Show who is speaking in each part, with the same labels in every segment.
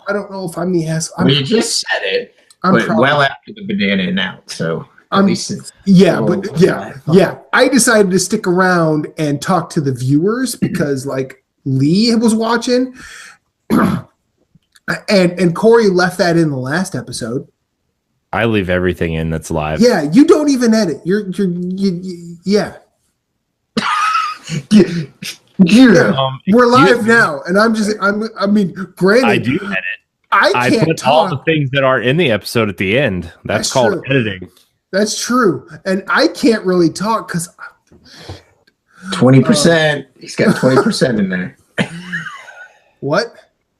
Speaker 1: I don't know if I'm the ass.
Speaker 2: You just said it, but well after the banana announced, so at least it's...
Speaker 1: Yeah. I decided to stick around and talk to the viewers because, like, Lee was watching, and Corey left that in the last episode.
Speaker 3: I leave everything in that's live.
Speaker 1: Yeah, you don't even edit. Yeah. We're live now, and granted,
Speaker 3: I do edit.
Speaker 1: I can't
Speaker 3: put
Speaker 1: talk.
Speaker 3: all the things that are in the episode at the end. That's called
Speaker 1: true.
Speaker 3: Editing.
Speaker 1: That's true, and I can't really talk because
Speaker 2: 20%. He's got 20% in there.
Speaker 1: What?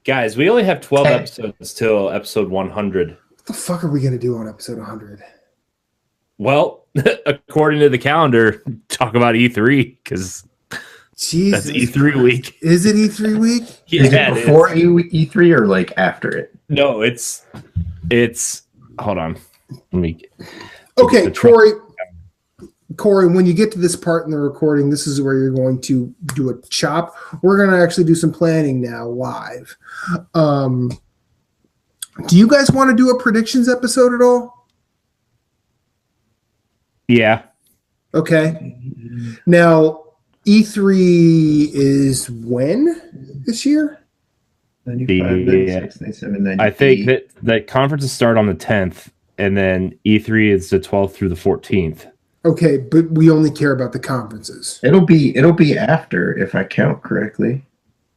Speaker 3: Guys, we only have 12 episodes till episode 100.
Speaker 1: What the fuck are we gonna do on episode 100?
Speaker 3: Well, according to the calendar, talk about E3 because
Speaker 1: Jesus,
Speaker 3: that's E3 week.
Speaker 1: Is it E3 week?
Speaker 3: Yeah,
Speaker 2: is it before E3 or like after it?
Speaker 3: No, it's. Hold on. Let me.
Speaker 1: Okay, Corey, when you get to this part in the recording, this is where you're going to do a chop. We're going to actually do some planning now live. Do you guys want to do a predictions episode at all?
Speaker 3: Yeah.
Speaker 1: Okay. Now, E3 is when this year?
Speaker 2: 95, 96, 97, 98.
Speaker 3: I think that conferences start on the 10th, and then E3 is the 12th through the 14th.
Speaker 1: Okay, but we only care about the conferences.
Speaker 2: It'll be after, if I count correctly.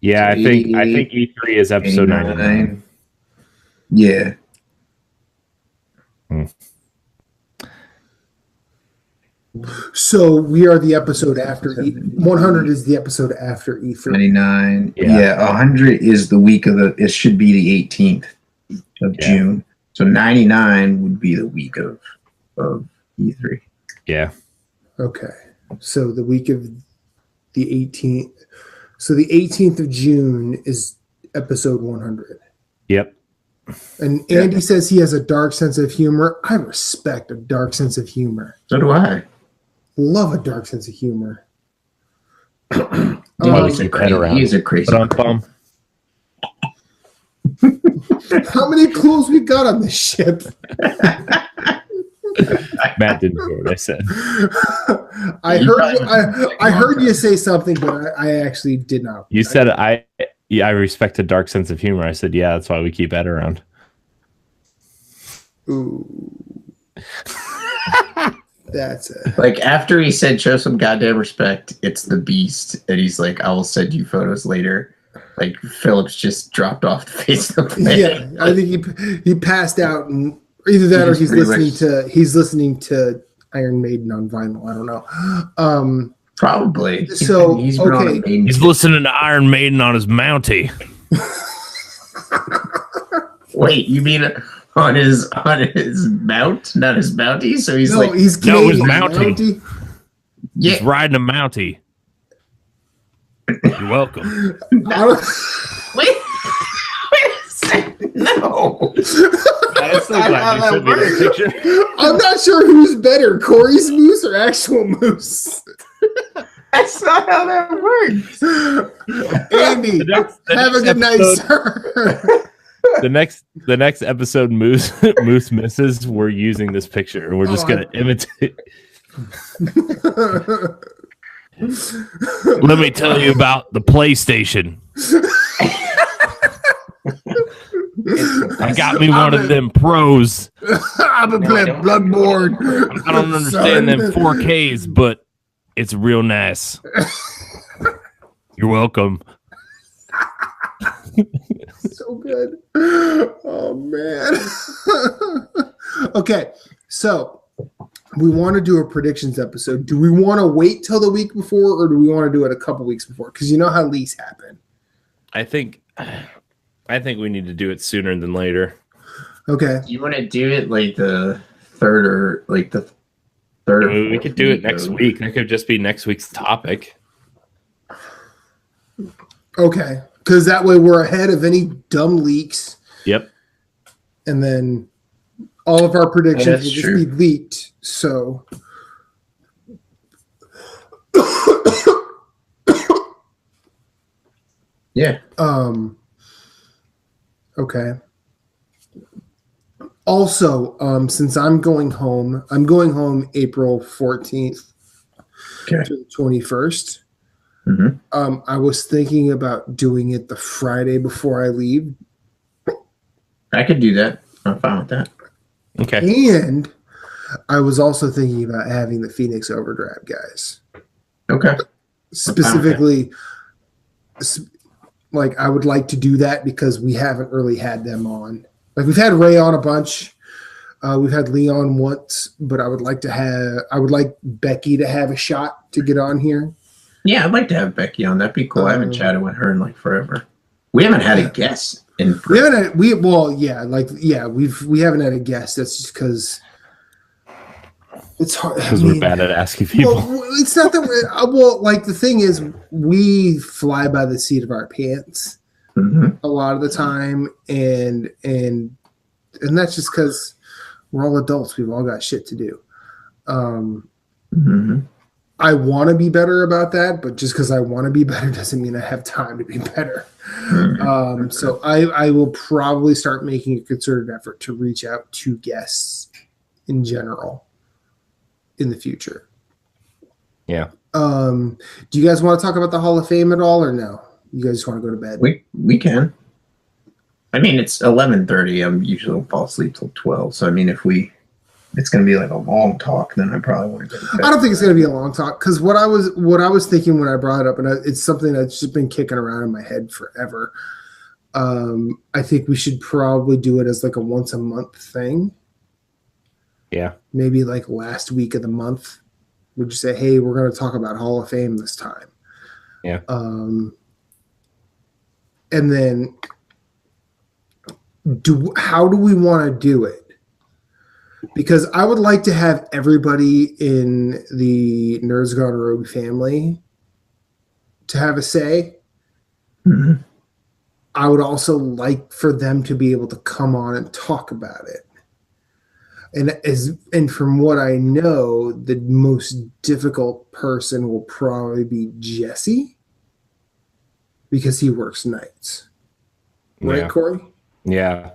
Speaker 3: Yeah, so I think E3 is episode 99.
Speaker 2: Yeah.
Speaker 1: So we are the episode after 100 is the episode after E3.
Speaker 2: 99. Yeah, 100 is the week of it should be the 18th of June. So 99 would be the week of E3.
Speaker 3: Yeah. Okay.
Speaker 1: So the week of the 18th. So the 18th of June is episode 100.
Speaker 3: Yep.
Speaker 1: And Andy says he has a dark sense of humor. I respect a dark sense of humor.
Speaker 2: So do I.
Speaker 1: Love a dark sense of humor.
Speaker 2: He's a crazy.
Speaker 1: How many clues we got on this ship?
Speaker 3: Matt didn't hear what I said.
Speaker 1: I heard you say something, but I actually did not.
Speaker 3: You said I respect a dark sense of humor. I said, yeah, that's why we keep Ed around.
Speaker 1: Ooh. That's it.
Speaker 2: Like after he said show some goddamn respect, it's the beast, and he's like, I will send you photos later. Like Phillips just dropped off the face of the planet.
Speaker 1: Yeah, I think he passed out, and either that or he's listening to Iron Maiden on vinyl. I don't know.
Speaker 2: Probably.
Speaker 1: So
Speaker 2: he's
Speaker 3: listening to Iron Maiden on his Mountie.
Speaker 2: Wait, you mean on his mount, not his Mountie? So he's
Speaker 1: his
Speaker 3: Mountie. Yeah. He's riding a Mountie. You're welcome.
Speaker 2: Wait a second. No.
Speaker 3: I'm so glad you sent me that picture.
Speaker 1: I'm not sure who's better, Corey's moose or actual moose.
Speaker 2: That's not how that works.
Speaker 1: Andy, have a good night, sir.
Speaker 3: The next episode, Moose misses. We're using this picture, and we're just gonna imitate. Let me tell you about the PlayStation. I got me one of them pros.
Speaker 1: I've been playing Bloodborne.
Speaker 3: I don't understand them 4Ks, but it's real nice. You're welcome.
Speaker 1: So good. Oh man. Okay, so we want to do a predictions episode. Do we want to wait till the week before, or do we want to do it a couple weeks before? Because you know how leaks happen.
Speaker 3: I think we need to do it sooner than later.
Speaker 1: Okay.
Speaker 2: Do you want to do it like the third or like the third?
Speaker 3: I mean, we could do it next week. That could just be next week's topic.
Speaker 1: Okay. Because that way we're ahead of any dumb leaks.
Speaker 3: Yep.
Speaker 1: And then all of our predictions will just be leaked. So.
Speaker 2: Yeah.
Speaker 1: Okay. Also, since I'm going home April 14th
Speaker 2: Okay.
Speaker 1: to the 21st.
Speaker 2: Mm-hmm.
Speaker 1: I was thinking about doing it the Friday before I leave.
Speaker 2: I could do that. I'm fine with that.
Speaker 3: Okay.
Speaker 1: And I was also thinking about having the Phoenix Overdrive guys.
Speaker 2: Okay.
Speaker 1: Specifically, like I would like to do that because we haven't really had them on. Like we've had Ray on a bunch. We've had Leon once, but I would like Becky to have a shot to get on here.
Speaker 2: Yeah, I'd like to have Becky on. That'd be cool. I haven't chatted with her in like forever. We haven't had a guest in.
Speaker 1: We haven't had we haven't had a guest. That's just because it's hard.
Speaker 3: Because we're bad at asking people.
Speaker 1: Well, it's not that we're like the thing is we fly by the seat of our pants a lot of the time, and that's just because we're all adults. We've all got shit to do. I want to be better about that, but just because I want to be better doesn't mean I have time to be better. So I will probably start making a concerted effort to reach out to guests in general in the future.
Speaker 3: Yeah.
Speaker 1: Do you guys want to talk about the Hall of Fame at all, or no? You guys just want to go to bed?
Speaker 2: We can. I mean, it's 11:30. I'm usually fall asleep till 12. So I mean, if it's going to be like a long talk, then I probably want to go to bed.
Speaker 1: I don't think it's going to be a long talk because what I was thinking when I brought it up, and it's something that's just been kicking around in my head forever. I think we should probably do it as like a once a month thing.
Speaker 3: Yeah. Maybe
Speaker 1: like last week of the month. Would you say, hey, we're going to talk about Hall of Fame this time?
Speaker 3: Yeah.
Speaker 1: And then how do we want to do it? Because I would like to have everybody in the Nerds Gone Rogue family to have a say.
Speaker 2: Mm-hmm.
Speaker 1: I would also like for them to be able to come on and talk about it. And from what I know, the most difficult person will probably be Jesse because he works nights. Right,
Speaker 3: yeah.
Speaker 1: Corey?
Speaker 3: Yeah.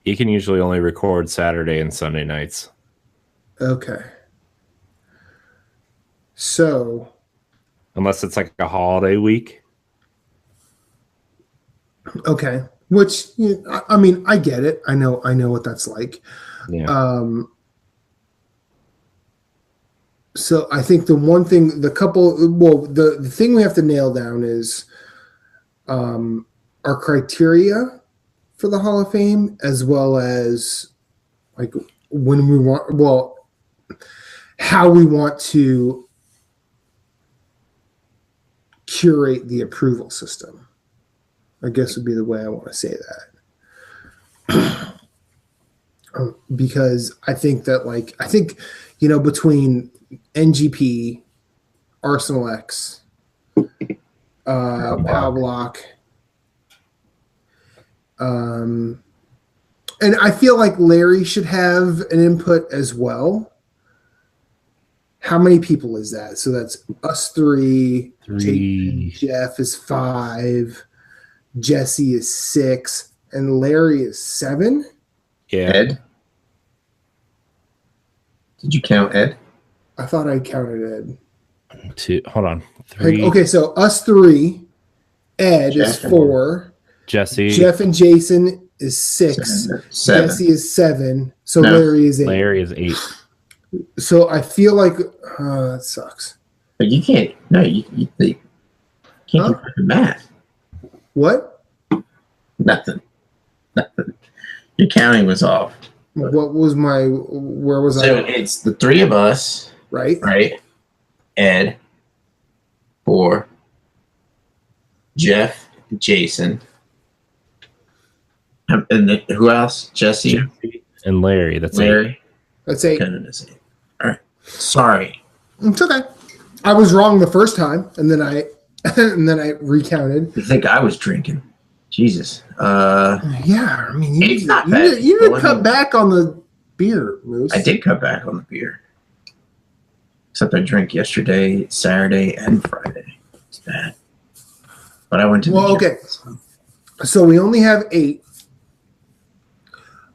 Speaker 3: He can usually only record Saturday and Sunday nights.
Speaker 1: Okay. So.
Speaker 3: Unless it's like a holiday week.
Speaker 1: Okay. Which, I mean, I get it. I know what that's like.
Speaker 3: Yeah.
Speaker 1: So I think the thing we have to nail down is our criteria for the Hall of Fame, as well as like how we want to curate the approval system, I guess would be the way I want to say that. Because I think that between NGP, Arsenal X, Pow Block, and I feel like Larry should have an input as well. How many people is that? So that's us three. Jeff is 5. Jesse is 6, and Larry is 7.
Speaker 3: Yeah.
Speaker 2: Ed? Did you count Ed?
Speaker 1: I thought I counted Ed.
Speaker 3: 2. Hold on. 3.
Speaker 1: Okay, so us 3. Ed
Speaker 2: Jeff
Speaker 1: is 4.
Speaker 3: Jesse.
Speaker 1: Jeff and Jason is 6.
Speaker 2: 7.
Speaker 1: Jesse is 7. So no. Larry is 8.
Speaker 3: Larry is 8.
Speaker 1: So I feel like that sucks.
Speaker 2: But you can't. No, you can't do math.
Speaker 1: What?
Speaker 2: Nothing. Your counting was off.
Speaker 1: What was where was I?
Speaker 2: So it's the 3 of us.
Speaker 1: Right.
Speaker 2: Right. Ed. 4. Jeff. Jason. And then who else? Jesse.
Speaker 3: And Larry. That's
Speaker 2: Larry.
Speaker 3: 8.
Speaker 1: That's 8.
Speaker 2: All right. Sorry.
Speaker 1: It's okay. I was wrong the first time, and then I recounted.
Speaker 2: You think I was drinking? Jesus.
Speaker 1: Yeah, I mean,
Speaker 2: it's not bad.
Speaker 1: You did cut back on the beer, Moose.
Speaker 2: I did cut back on the beer. Except I drank yesterday, Saturday, and Friday. It's bad. But I went to the gym.
Speaker 1: Okay. So we only have 8.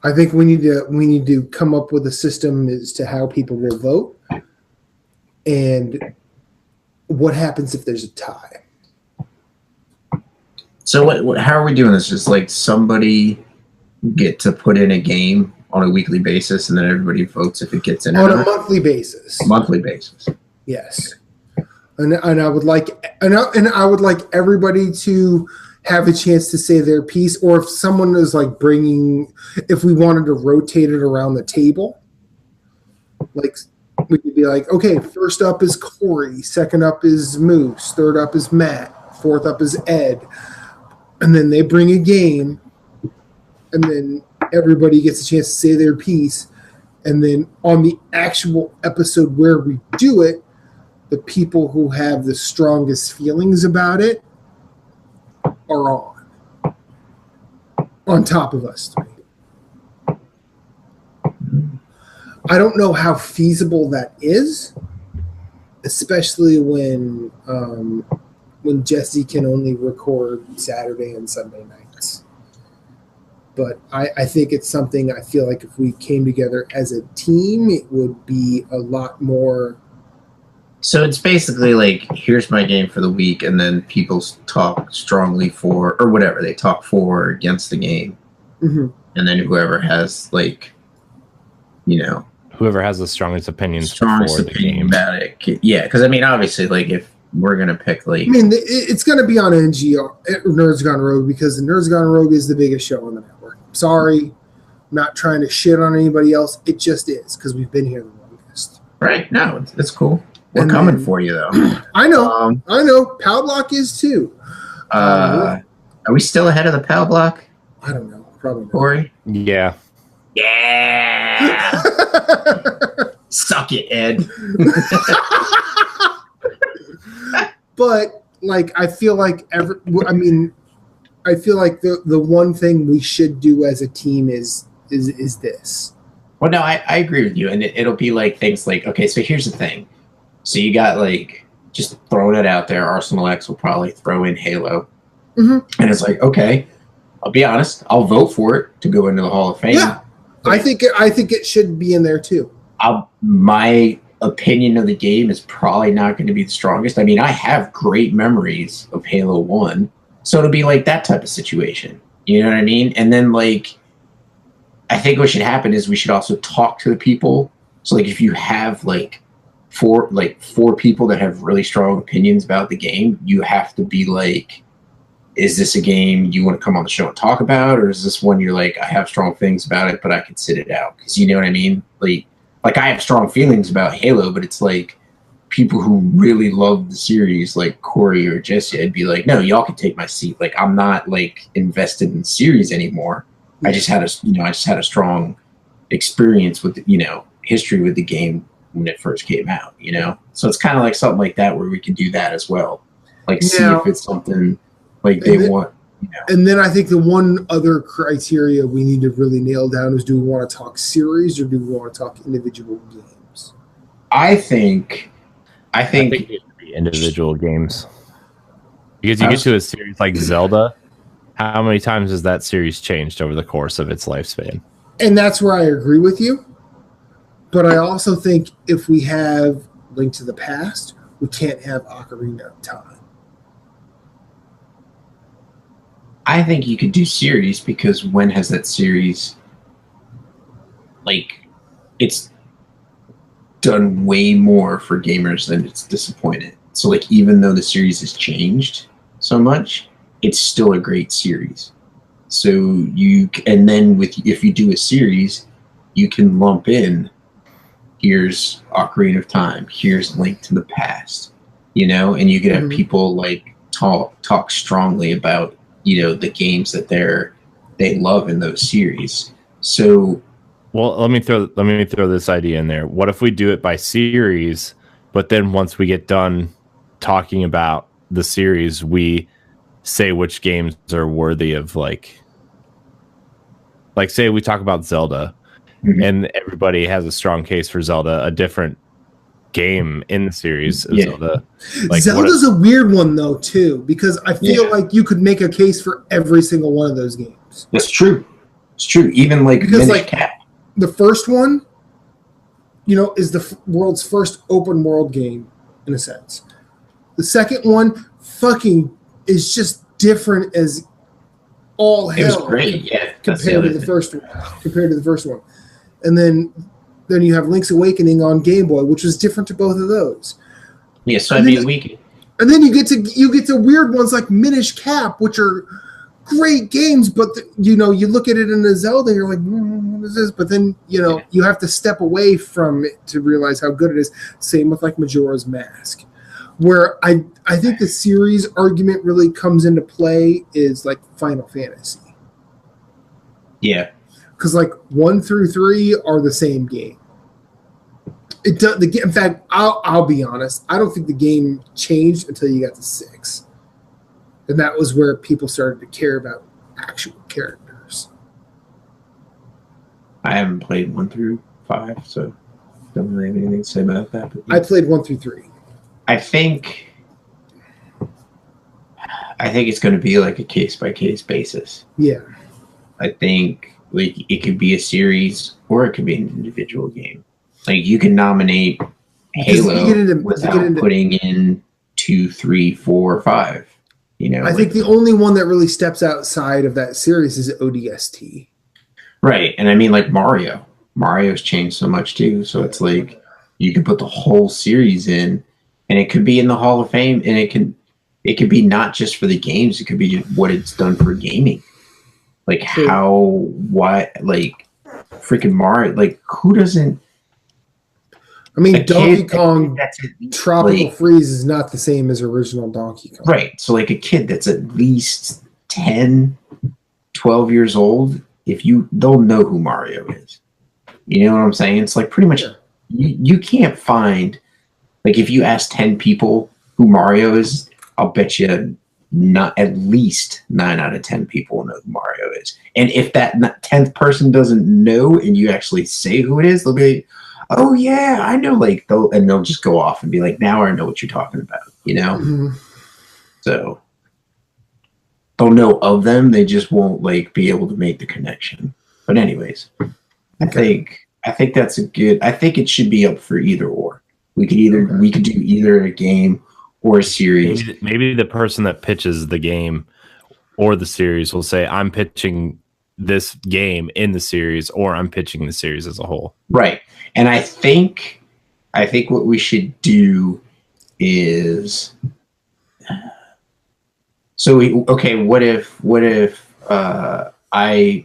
Speaker 1: I think we need to come up with a system as to how people will vote, and what happens if there's a tie.
Speaker 2: So how are we doing this? Just like somebody get to put in a game on a weekly basis, and then everybody votes if it gets in
Speaker 1: on a monthly basis.
Speaker 2: Monthly basis.
Speaker 1: Yes, and I would like everybody to have a chance to say their piece, or if someone is like if we wanted to rotate it around the table, like we could be like, okay, first up is Corey, second up is Moose, third up is Matt, fourth up is Ed, and then they bring a game, and then everybody gets a chance to say their piece, and then on the actual episode where we do it, the people who have the strongest feelings about it are on top of us three. I don't know how feasible that is, especially when Jesse can only record Saturday and Sunday nights. But I think it's something I feel like if we came together as a team, it would be a lot more.
Speaker 2: So it's basically like, here's my game for the week, and then people talk strongly for, or whatever, they talk for or against the game.
Speaker 1: Mm-hmm.
Speaker 2: And then whoever has, like,
Speaker 3: whoever has the strongest opinions before the game.
Speaker 2: About it. Yeah, because, I mean, obviously, like, if we're going to pick, like...
Speaker 1: I mean, it's going to be on NGR, Nerds Gone Rogue, because the Nerds Gone Rogue is the biggest show on the network. Sorry, I'm not trying to shit on anybody else. It just is, because we've been here the longest.
Speaker 2: Right, no, it's cool. We're coming for you, though.
Speaker 1: I know. Pow Block is, too.
Speaker 2: Are we still ahead of the Pow Block?
Speaker 1: I don't know. Probably not.
Speaker 2: Corey?
Speaker 3: Yeah.
Speaker 2: Yeah! Suck it, Ed.
Speaker 1: But, like, I feel like the one thing we should do as a team is this.
Speaker 2: Well, no, I agree with you. And it'll be like things like, okay, so here's the thing. So you got, like, just throwing it out there, Arsenal X will probably throw in Halo.
Speaker 1: Mm-hmm.
Speaker 2: And it's like, okay, I'll be honest, I'll vote for it to go into the Hall of Fame.
Speaker 1: Yeah, I think it should be in there too.
Speaker 2: My opinion of the game is probably not going to be the strongest. I mean, I have great memories of Halo 1, so it'll be like that type of situation. You know what I mean? And then, like, I think what should happen is we should also talk to the people. So, like, if you have, like, four people that have really strong opinions about the game, you have to be like, is this a game you want to come on the show and talk about, or is this one you're like, I have strong feelings about it, but I could sit it out? Because you know what I mean? Like I have strong feelings about Halo, but it's like people who really love the series, like Corey or Jesse, I'd be like, no, y'all can take my seat. Like, I'm not, like, invested in the series anymore. I just had a strong experience with, history with the game when it first came out, So it's kind of like something like that where we can do that as well. Like, see if it's something like they want.
Speaker 1: And then I think the one other criteria we need to really nail down is, do we want to talk series or do we want to talk individual games?
Speaker 2: I think
Speaker 3: it should be individual games. Because you get to a series like Zelda, how many times has that series changed over the course of its lifespan?
Speaker 1: And that's where I agree with you. But I also think if we have Link to the Past, we can't have Ocarina of Time.
Speaker 2: I think you could do series, because when has that series, like, it's done way more for gamers than it's disappointed. So, like, even though the series has changed so much, it's still a great series. So and then if you do a series, you can lump in, here's Ocarina of Time, here's Link to the Past, and you could have people, like, talk strongly about, the games that they love in those series. So,
Speaker 3: well, let me throw this idea in there. What if we do it by series, but then once we get done talking about the series, we say which games are worthy of, like say we talk about Zelda, and everybody has a strong case for Zelda, a different game in the series of Zelda. Like,
Speaker 1: Zelda's a weird one though too, because I feel like you could make a case for every single one of those games.
Speaker 2: That's true. It's true. Even like
Speaker 1: because
Speaker 2: Minish Cap.
Speaker 1: The first one, is the world's first open world game in a sense. The second one fucking is just different as all hell.
Speaker 2: It was great, yeah.
Speaker 1: Compared to the first one. And then you have Link's Awakening on Game Boy, which was different to both of those.
Speaker 2: Yeah, so I'd be a week.
Speaker 1: And then you get to weird ones like Minish Cap, which are great games, but you look at it in a Zelda, you're like, what is this? But then you have to step away from it to realize how good it is. Same with like Majora's Mask, where I think the series argument really comes into play is like Final Fantasy.
Speaker 2: Yeah,
Speaker 1: because like 1 through 3 are the same game. It does. In fact, I'll be honest. I don't think the game changed until you got to 6. And that was where people started to care about actual characters.
Speaker 2: I haven't played 1 through 5, so don't really have anything to say about that. But
Speaker 1: I played 1 through 3.
Speaker 2: I think it's going to be like a case-by-case basis.
Speaker 1: Yeah.
Speaker 2: I think like it could be a series or it could be an individual game. Like you can nominate Halo without putting in 2, 3, 4, 5.
Speaker 1: I think the only one that really steps outside of that series is ODST.
Speaker 2: Right. And I mean like Mario's changed so much too. So it's like you can put the whole series in and it could be in the Hall of Fame and it could be not just for the games, it could be what it's done for gaming. Like freaking Mario, like who doesn't
Speaker 1: I mean, Donkey Kong Tropical Freeze is not the same as original Donkey Kong.
Speaker 2: Right. So like a kid that's at least 10, 12 years old, they'll know who Mario is. You know what I'm saying? It's like pretty much you can't find, like if you ask 10 people who Mario is, I'll bet you not at least 9 out of 10 people know who Mario is. And if that 10th person doesn't know and you actually say who it is, they'll be like, oh yeah, I know. Like they'll just go off and be like, now I know what you're talking about.
Speaker 1: Mm-hmm.
Speaker 2: So they'll know of them. They just won't like be able to make the connection. But anyways, I think that's I think it should be up for either or. We could do either a game or a series.
Speaker 3: Maybe the person that pitches the game or the series will say, I'm pitching this game in the series, or I'm pitching the series as a whole.
Speaker 2: Right. And I think what we should do is what if I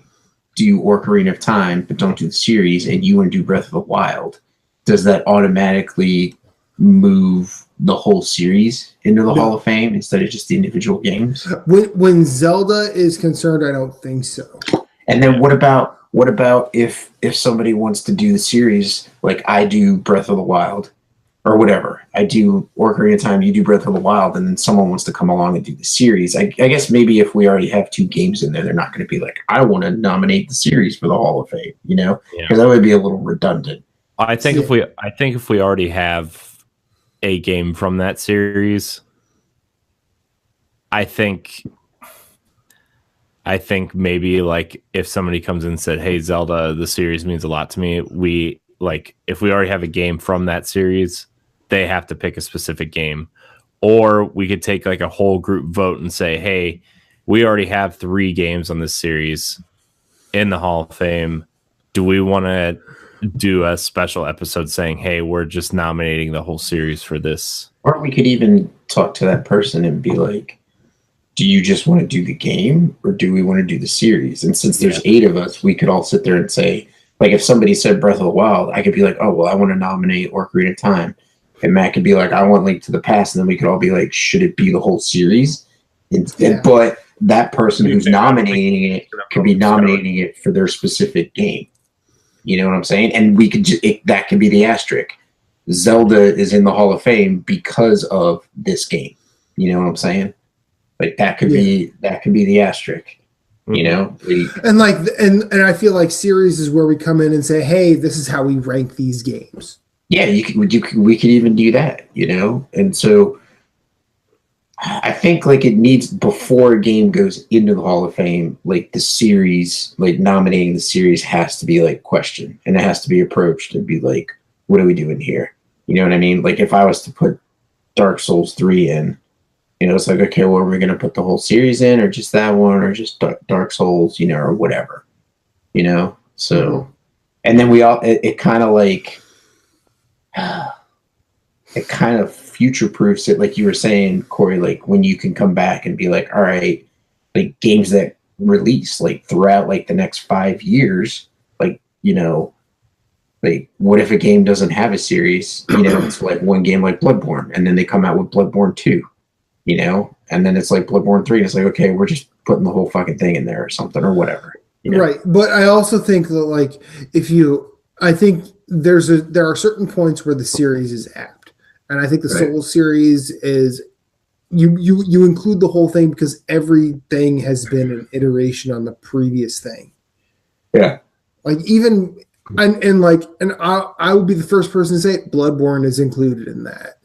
Speaker 2: do Ocarina of Time but don't do the series and you want to do Breath of the Wild? Does that automatically move the whole series into the Hall of Fame instead of just the individual games?
Speaker 1: When Zelda is concerned, I don't think so.
Speaker 2: And then what about if somebody wants to do the series, like I do Breath of the Wild or whatever, I do Ocarina of Time, you do Breath of the Wild, and then someone wants to come along and do the series. I guess maybe if we already have 2 games in there, they're not going to be like, I want to nominate the series for the Hall of Fame, because that would be a little redundant.
Speaker 3: I think if we already have a game from that series, I think maybe like if somebody comes in and said, hey, Zelda, the series means a lot to me. If we already have a game from that series, they have to pick a specific game. Or we could take like a whole group vote and say, hey, we already have 3 games on this series in the Hall of Fame. Do we want to do a special episode saying, hey, we're just nominating the whole series for this?
Speaker 2: Or we could even talk to that person and be like, do you just want to do the game or do we want to do the series? And since there's 8 of us, we could all sit there and say, like if somebody said Breath of the Wild, I could be like, oh, well, I want to nominate Ocarina of Time. And Matt could be like, I want Link to the Past. And then we could all be like, should it be the whole series? But that person who's nominating it could be nominating it for their specific game. You know what I'm saying? And we could that could be the asterisk. Zelda is in the Hall of Fame because of this game. You know what I'm saying? Like that could be the asterisk. Mm-hmm.
Speaker 1: And I feel like series is where we come in and say, hey, this is how we rank these games.
Speaker 2: Yeah, we could even do that, And so I think like it needs, before a game goes into the Hall of Fame, like the series, like nominating the series has to be like questioned, and it has to be approached and be like, what are we doing here? You know what I mean? Like if I was to put Dark Souls 3 in, you know, it's like, okay, well, are we going to put the whole series in, or just that one, or just Dark Souls, you know, or whatever, you know? So, and then it kind of like, it kind of future proofs it, like you were saying, Corey, like when you can come back and be like, all right, like games that release like throughout like the next 5 years, like, you know, like what if a game doesn't have a series, you know, it's like one game like Bloodborne, and then they come out with Bloodborne 2, you know, and then it's like Bloodborne 3, and it's like, okay, we're just putting the whole fucking thing in there or something or whatever, you know?
Speaker 1: Right. But I also think that like I think there are certain points where the series is apt. And I think the Souls series is you include the whole thing because everything has been an iteration on the previous thing.
Speaker 2: Yeah.
Speaker 1: Like even and I would be the first person to say it, Bloodborne is included in that.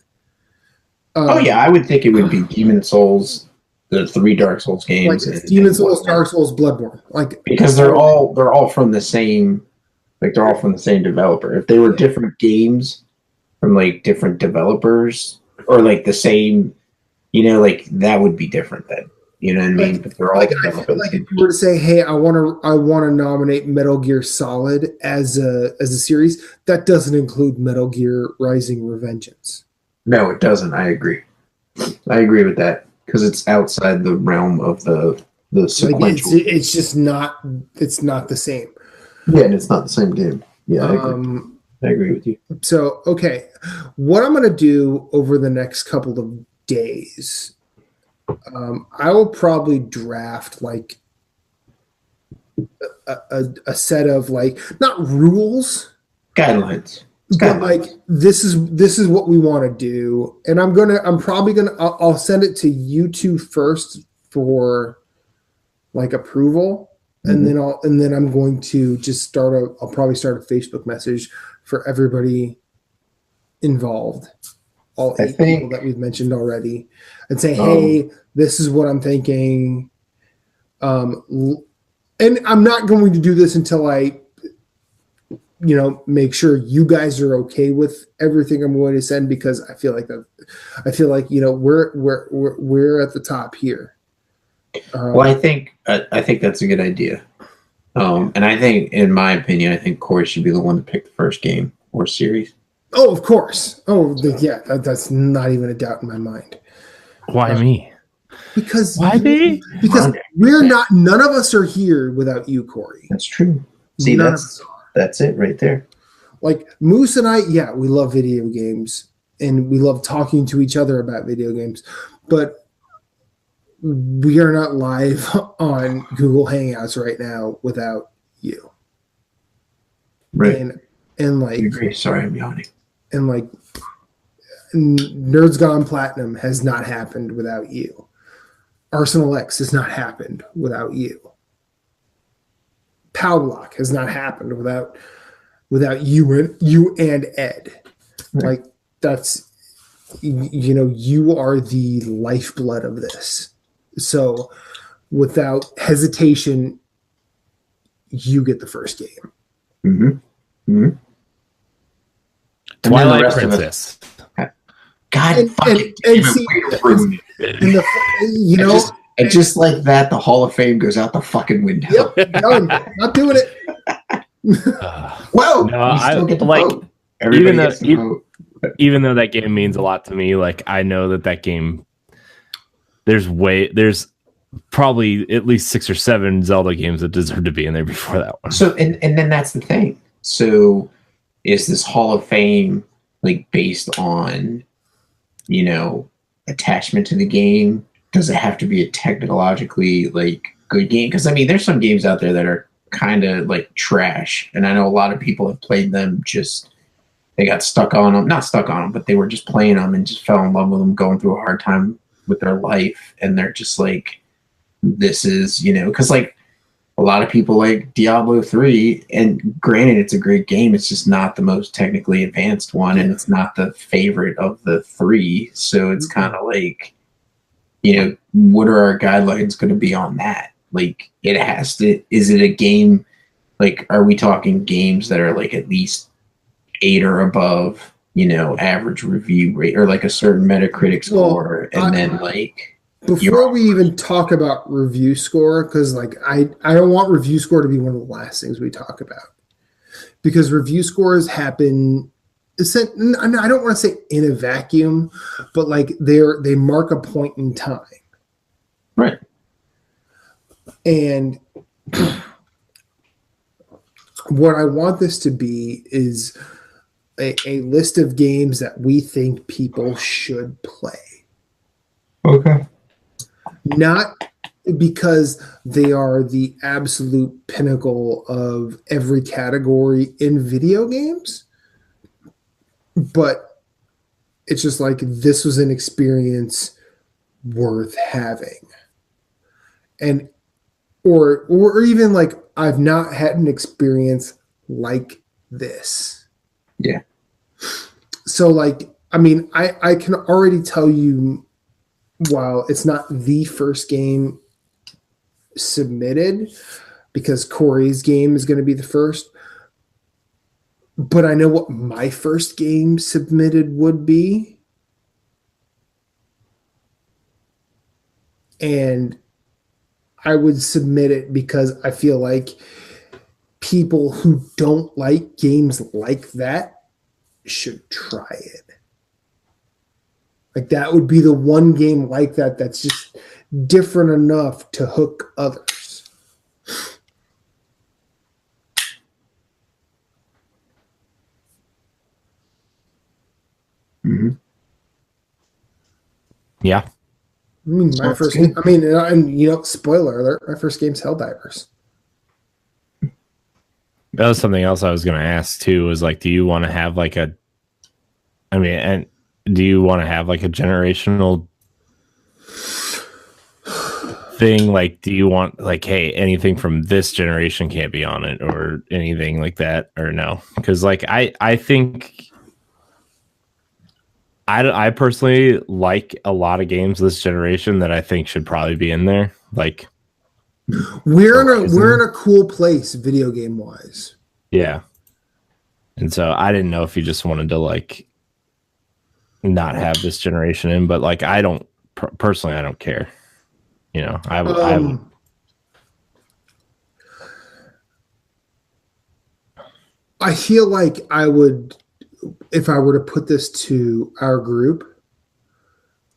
Speaker 2: Oh yeah, I would think it would be Demon Souls, the 3 Dark Souls games,
Speaker 1: like Demon Souls, Dark Souls, Bloodborne, like
Speaker 2: because they're all from the same, like they're all from the same developer. If they were different games from like different developers, or like the same, you know, like that would be different then. You know what I mean? But they're all
Speaker 1: like, I feel like if you were to say, "Hey, I want to nominate Metal Gear Solid as a series," that doesn't include Metal Gear Rising: Revengeance.
Speaker 2: No, it doesn't. I agree with that, because it's outside the realm of the sequential.
Speaker 1: Like it's just not. It's not the same.
Speaker 2: Yeah, and it's not the same game. Yeah, I agree with you.
Speaker 1: So, okay, what I'm going to do over the next couple of days, I will probably draft like a set of like, not rules,
Speaker 2: guidelines,
Speaker 1: but like this is what we want to do, and I'll send it to you two first for like approval. And then I'm going to just I'll probably start a Facebook message for everybody involved, all 8 people that we've mentioned already, and say, hey, this is what I'm thinking. And I'm not going to do this until I, you know, make sure you guys are okay with everything I'm going to send, because I feel like you know, we're at the top here.
Speaker 2: Well, I think that's a good idea. And I think, in my opinion, I think Corey should be the one to pick the first game or series.
Speaker 1: Oh, of course. Oh, yeah, that's not even a doubt in my mind.
Speaker 3: Why me?
Speaker 1: Because
Speaker 3: why me?
Speaker 1: Because none of us are here without you, Corey.
Speaker 2: That's true. See, that's it right there.
Speaker 1: Like Moose and I, yeah, we love video games and we love talking to each other about video games, but we are not live on Google Hangouts right now without you.
Speaker 2: Right.
Speaker 1: And like,
Speaker 2: I agree. Sorry, I'm yawning.
Speaker 1: And like, Nerds Gone Platinum has not happened without you. Arsenal X has not happened without you. Powblock has not happened without you and Ed. Right. Like that's, you know, you are the lifeblood of this. So without hesitation, you get the first game.
Speaker 2: Mm-hmm. Mm-hmm.
Speaker 3: Twilight Princess.
Speaker 2: God fucking and just like that, the Hall of Fame goes out the fucking window.
Speaker 1: Yep, done. Not doing it.
Speaker 2: Whoa!
Speaker 3: No, I like even though that game means a lot to me. Like I know that game. There's probably at least 6 or 7 Zelda games that deserve to be in there before that one.
Speaker 2: So and then that's the thing. So is this Hall of Fame like based on, you know, attachment to the game? Does it have to be a technologically like good game? Because I mean, there's some games out there that are kind of like trash, and I know a lot of people have played them. Just they got stuck on them, not stuck on them, but they were just playing them and just fell in love with them, going through a hard time with their life, and they're just like, this is, you know, because like a lot of people like Diablo 3, and granted, it's a great game. It's just not the most technically advanced one, and it's not the favorite of the 3. So it's kind of like, what are our guidelines going to be on that? Like, it has to, is it a game? Like, are we talking games that are like at least 8 or above, average review rate, or like a certain Metacritic score? And then like,
Speaker 1: before we even talk about review score, because like I don't want review score to be one of the last things we talk about, because review scores happen. I don't want to say in a vacuum, but like they mark a point in time,
Speaker 2: right?
Speaker 1: And what I want this to be is a list of games that we think people should play.
Speaker 2: Okay.
Speaker 1: Not because they are the absolute pinnacle of every category in video games, but it's just like, this was an experience worth having. And or even like, I've not had an experience like this.
Speaker 2: Yeah.
Speaker 1: So like, I mean, I can already tell you, while it's not the first game submitted, because Corey's game is going to be the first, but I know what my first game submitted would be. And I would submit it because I feel like people who don't like games like that should try it. Like, that would be the one game like that that's just different enough to hook others.
Speaker 2: Mm-hmm.
Speaker 3: Yeah.
Speaker 1: I mean, my first game, and spoiler alert, my first game's Helldivers.
Speaker 3: That was something else I was going to ask too, was like, do you want to have like do you want to have like a generational thing? Like, do you want like, hey, anything from this generation can't be on it, or anything like that, or no? Because like, I think I personally like a lot of games this generation that I think should probably be in there. Like,
Speaker 1: we're in a cool place video game wise.
Speaker 3: Yeah. And so I didn't know if you just wanted to like not have this generation in, but like, I don't personally, I don't care.
Speaker 1: I feel like I would, if I were to put this to our group,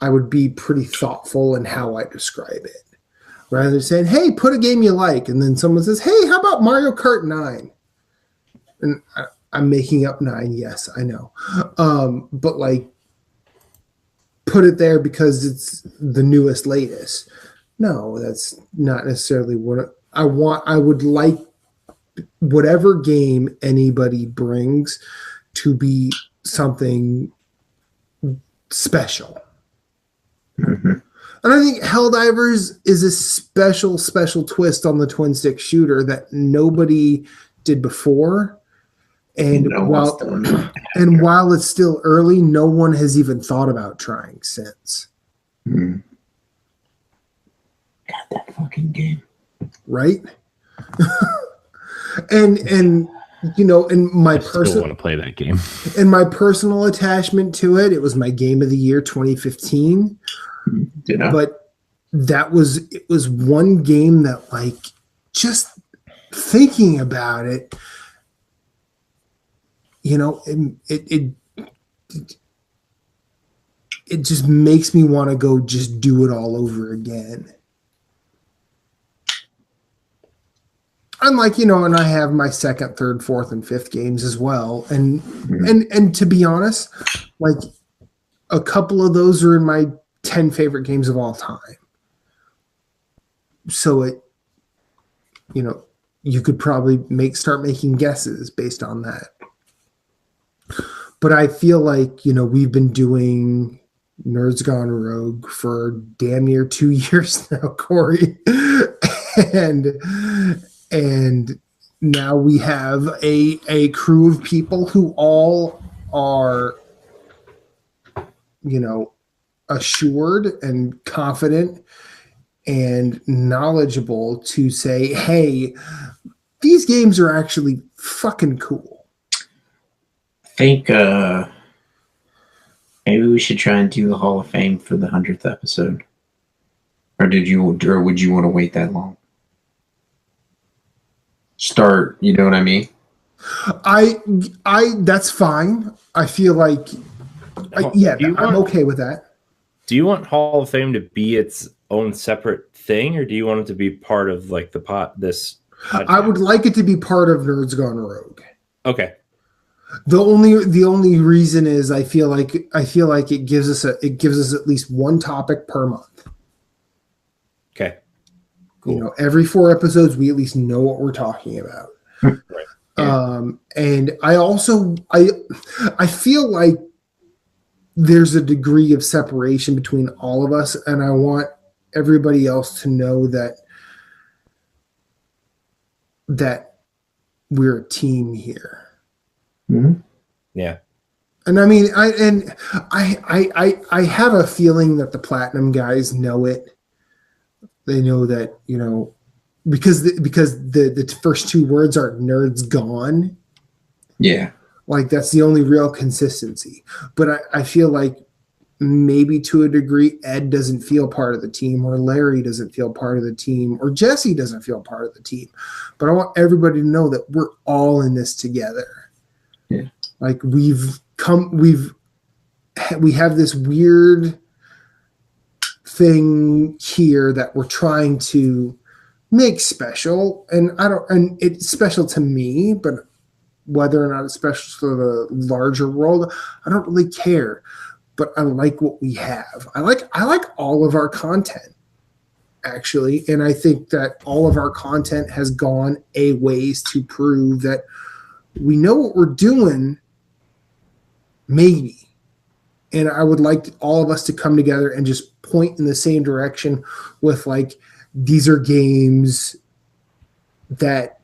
Speaker 1: I would be pretty thoughtful in how I describe it. Rather than saying, hey, put a game you like, and then someone says, hey, how about Mario Kart 9? And I'm making up 9, yes, I know. But like, put it there because it's the newest, latest. No, that's not necessarily what I want. I would like whatever game anybody brings to be something special.
Speaker 2: Mm-hmm.
Speaker 1: And I think Helldivers is a special twist on the twin stick shooter that nobody did before. And while it's still early, no one has even thought about trying since.
Speaker 2: Mm. God, that fucking game.
Speaker 1: Right? and in my personal,
Speaker 3: want to play that game.
Speaker 1: And my personal attachment to it, it was my game of the year 2015. But it was one game that, like, just thinking about it, it just makes me want to go just do it all over again. Unlike, and I have my second, third, fourth, and fifth games as well. And to be honest, like, a couple of those are in my 10 favorite games of all time. So you could probably start making guesses based on that. But I feel like, we've been doing Nerds Gone Rogue for damn near 2 years now, Corey. And now we have a crew of people who all are, assured and confident and knowledgeable to say, hey, these games are actually fucking cool.
Speaker 2: I think maybe we should try and do the Hall of Fame for the 100th episode. Or would you want to wait that long? Start, you know what I mean?
Speaker 1: I that's fine. I feel like I'm okay with that.
Speaker 3: Do you want Hall of Fame to be its own separate thing, or do you want it to be part of like this podcast?
Speaker 1: I would like it to be part of Nerds Gone Rogue.
Speaker 3: Okay.
Speaker 1: The only reason is I feel like it gives us at least one topic per month.
Speaker 3: Okay. Cool.
Speaker 1: You know, every 4 episodes we at least know what we're talking about.
Speaker 3: Right. Yeah.
Speaker 1: And I also I feel like there's a degree of separation between all of us, and I want everybody else to know that we're a team here.
Speaker 2: Mm-hmm.
Speaker 3: Yeah.
Speaker 1: And I mean, I have a feeling that the Platinum guys know it. They know that, you know, because the first 2 words are nerds gone.
Speaker 2: Yeah.
Speaker 1: Like that's the only real consistency. But I feel like maybe to a degree, Ed doesn't feel part of the team, or Larry doesn't feel part of the team, or Jesse doesn't feel part of the team. But I want everybody to know that we're all in this together.
Speaker 2: Yeah.
Speaker 1: Like we have this weird thing here that we're trying to make special, and it's special to me, but whether or not it's special to the larger world, I don't really care. But I like what we have. I like all of our content, actually, and I think that all of our content has gone a ways to prove that we know what we're doing, maybe. And I would like all of us to come together and just point in the same direction with, like, these are games that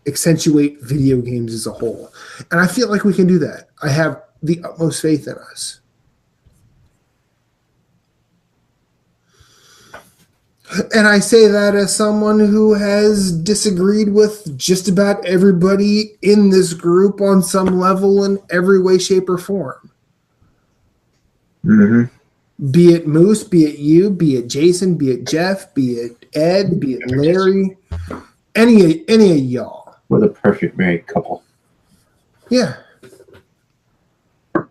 Speaker 1: accentuate video games as a whole. And I feel like we can do that. I have the utmost faith in us. And I say that as someone who has disagreed with just about everybody in this group on some level in every way, shape, or form.
Speaker 2: Mm-hmm.
Speaker 1: Be it Moose, be it you, be it Jason, be it Jeff, be it Ed, be it Larry, any of y'all.
Speaker 2: We're the perfect married couple.
Speaker 1: Yeah.
Speaker 2: All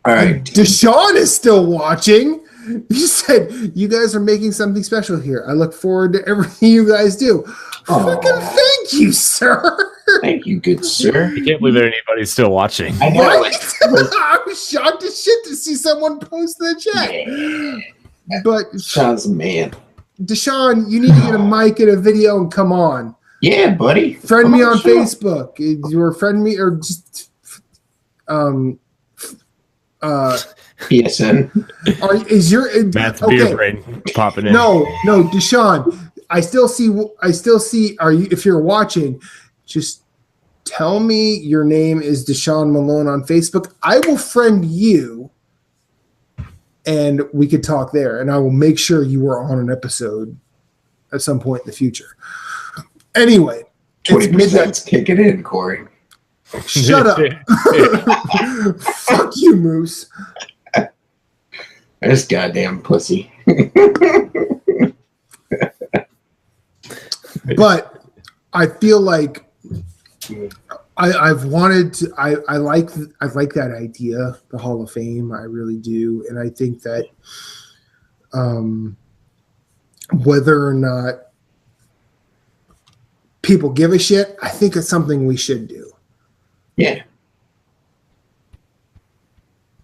Speaker 2: right.
Speaker 1: Deshaun is still watching. You said you guys are making something special here. I look forward to everything you guys do. Fucking thank you, sir.
Speaker 2: Thank you, good sir.
Speaker 3: I can't believe that anybody's still watching.
Speaker 2: I know.
Speaker 1: Right? I was shocked as shit to see someone post in the chat.
Speaker 2: Yeah.
Speaker 1: But
Speaker 2: Sean's a man.
Speaker 1: Deshaun, you need to get a mic and a video and come on.
Speaker 2: Yeah, buddy.
Speaker 1: Friend me on Facebook. You or friend me or just
Speaker 2: PSN.
Speaker 1: Is your
Speaker 3: Matt's beer brain popping in?
Speaker 1: No, Deshaun. I still see. Are you? If you're watching, just tell me your name is Deshaun Malone on Facebook. I will friend you, and we could talk there. And I will make sure you are on an episode at some point in the future. Anyway,
Speaker 2: 20%'s kicking in, Corey.
Speaker 1: Shut up. Fuck you, Moose.
Speaker 2: This goddamn pussy.
Speaker 1: But I feel like I've wanted to. I like that idea, the Hall of Fame. I really do, and I think that whether or not people give a shit, I think it's something we should do.
Speaker 2: Yeah,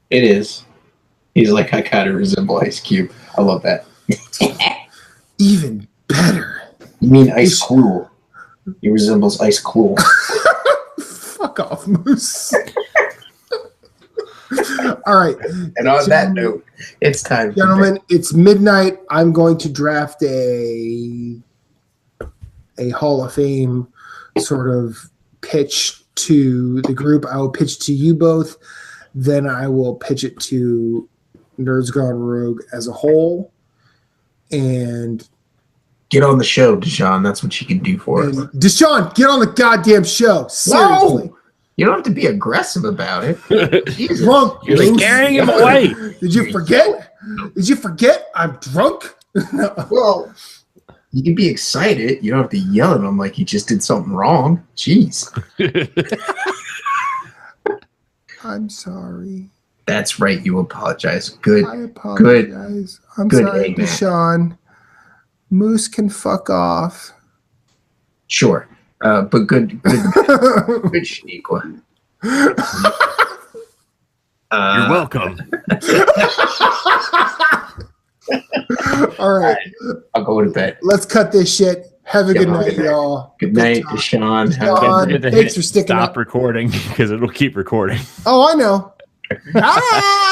Speaker 2: it is. He's like, I kind of resemble Ice Cube. I love that.
Speaker 1: Even better.
Speaker 2: You mean Ice Cool? He resembles Ice Cool.
Speaker 1: Fuck off, Moose. All right.
Speaker 2: And on that note, it's time.
Speaker 1: Gentlemen, it's midnight. I'm going to draft a Hall of Fame sort of pitch to the group. I will pitch to you both. Then I will pitch it to Nerds Gone Rogue as a whole, and
Speaker 2: get on the show, Deshaun. That's what you can do for us.
Speaker 1: Deshaun, get on the goddamn show. Seriously.
Speaker 2: No! You don't have to be aggressive about it. Jesus.
Speaker 1: Drunk.
Speaker 3: You're scaring him away.
Speaker 1: Did you forget? Did you forget I'm drunk?
Speaker 2: Well, you can be excited. You don't have to yell at him like he just did something wrong. Jeez.
Speaker 1: I'm sorry.
Speaker 2: That's right. You apologize. Good.
Speaker 1: I apologize. I'm
Speaker 2: good
Speaker 1: sorry,
Speaker 2: amen.
Speaker 1: Deshaun. Moose can fuck off.
Speaker 2: Sure. But good Shaniqua.
Speaker 3: You're welcome.
Speaker 1: All right.
Speaker 2: I'll go to bed.
Speaker 1: Let's cut this shit. Have a good night,
Speaker 2: good night.
Speaker 1: y'all.
Speaker 2: Good night,
Speaker 1: talk.
Speaker 2: Deshaun.
Speaker 1: Deshaun.
Speaker 3: Hit the
Speaker 1: Thanks for sticking
Speaker 3: Stop
Speaker 1: up.
Speaker 3: recording because it'll keep recording.
Speaker 1: Oh, I know. Bye.